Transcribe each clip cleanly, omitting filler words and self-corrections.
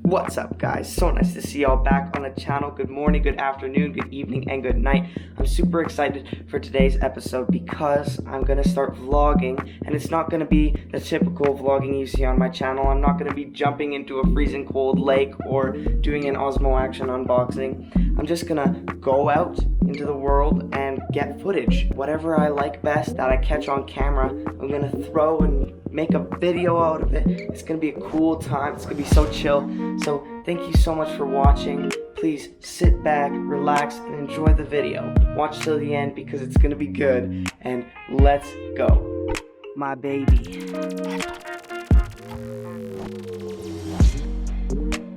What's up, guys? So nice to see y'all back on the channel. Good morning, good afternoon, good evening, and good night. I'm super excited for today's episode because I'm gonna start vlogging, and it's not gonna be the typical vlogging you see on my channel. I'm not gonna be jumping into a freezing cold lake or doing an Osmo Action unboxing. I'm just gonna go out into the world and get footage. Whatever I like best that I catch on camera, I'm gonna throw and make a video out of it. It's gonna be a cool time. It's gonna be so chill. So thank you so much for watching. Please sit back, relax, and enjoy the video. Watch till the end because it's gonna be good. And let's go. My baby.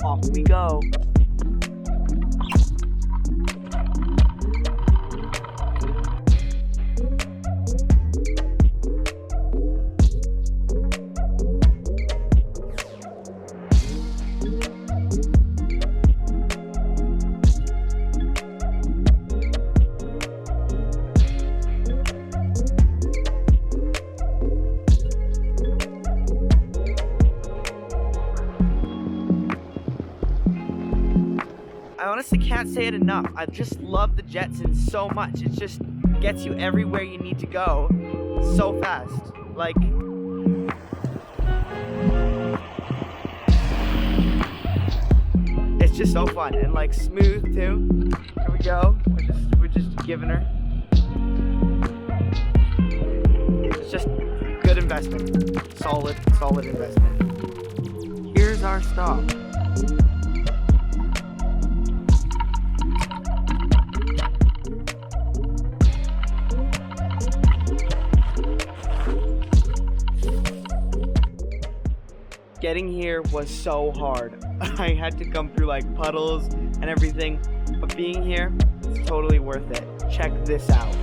Off we go. I honestly can't say it enough. I just love the Jetson so much. It just gets you everywhere you need to go so fast. Like, it's just so fun and like smooth too. Here we go. We're just giving her. It's just good investment. Solid investment. Here's our stop. Getting here was so hard. I had to come through like puddles and everything, but being here, it's totally worth it. Check this out.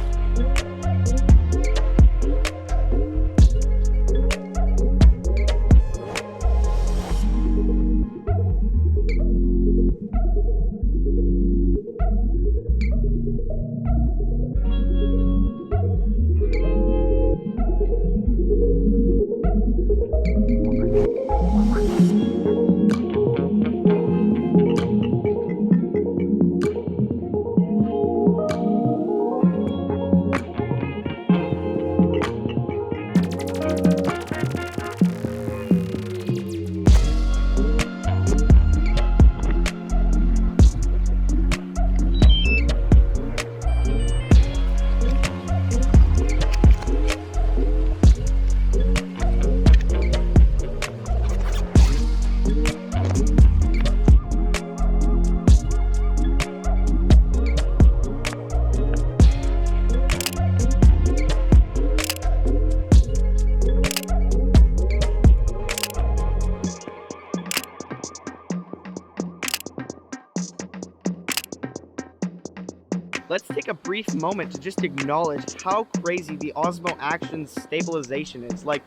Let's take a brief moment to just acknowledge how crazy the Osmo Action stabilization is. Like,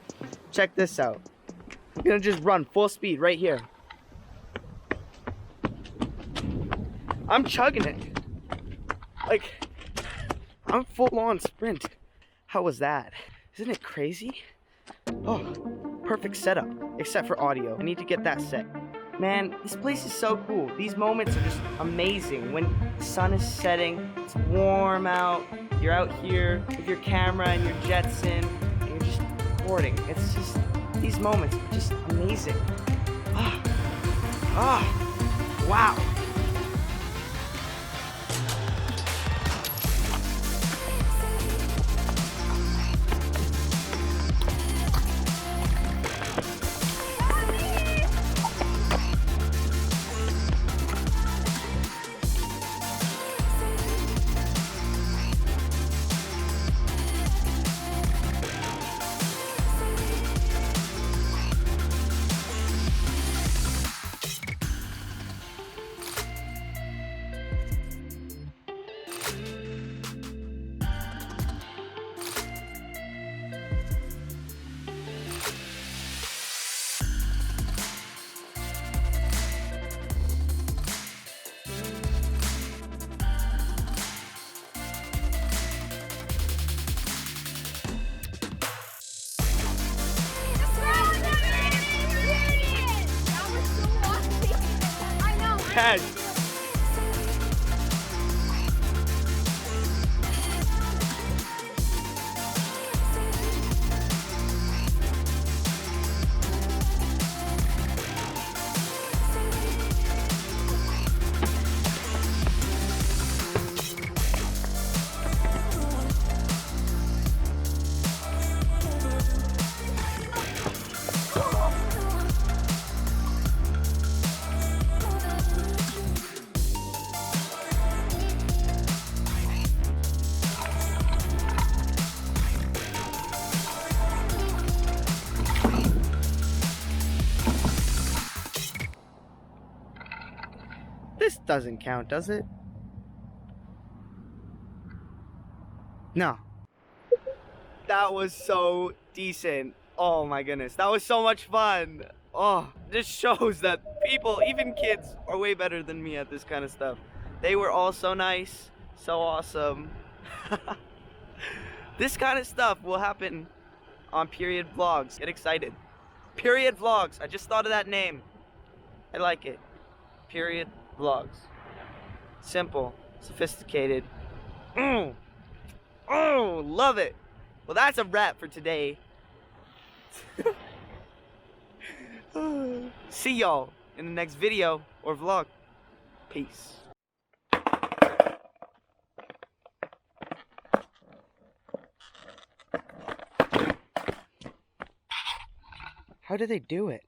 check this out. I'm gonna just run full speed right here. I'm chugging it. Like, I'm full on sprint. How was that? Isn't it crazy? Oh, perfect setup, except for audio. I need to get that set. Man, this place is so cool. These moments are just amazing. When the sun is setting, it's warm out, you're out here with your camera and your Jetson, and you're just recording. It's just, these moments are just amazing. Wow. intense. This doesn't count, does it? No. That was so decent. Oh my goodness, that was so much fun. Oh, this shows that people, even kids, are way better than me at this kind of stuff. They were all so nice, so awesome. This kind of stuff will happen on Period Vlogs. Get excited. Period Vlogs. I just thought of that name. I like it. Period Vlogs. Simple, sophisticated. Oh, love it. Well, that's a wrap for today. See y'all in the next video or vlog. Peace. How do they do it?